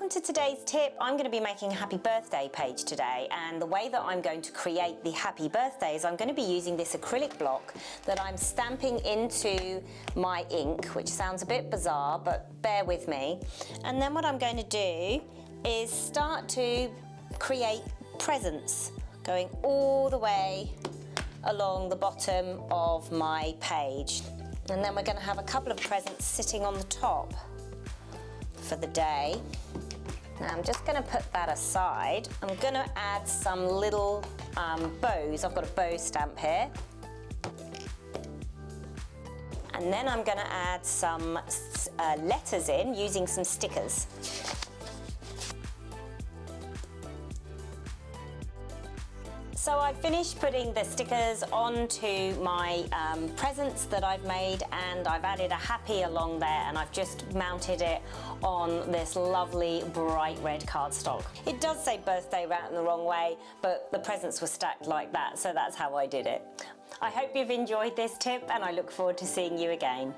welcome to today's tip. I'm going to be making a happy birthday page today, and the way that I'm going to create the happy birthday is I'm going to be using this acrylic block that I'm stamping into my ink, which sounds a bit bizarre, but bear with me. And then what I'm going to do is start to create presents going all the way along the bottom of my page. And then we're going to have a couple of presents sitting on the top for the day. Now I'm just going to put that aside. I'm going to add some little bows. I've got a bow stamp here. And then I'm going to add some letters in using some stickers. So I've finished putting the stickers onto my presents that I've made, and I've added a happy along there, and I've just mounted it on this lovely bright red cardstock. It does say birthday wrapped in the wrong way, but the presents were stacked like that, so that's how I did it. I hope you've enjoyed this tip, and I look forward to seeing you again.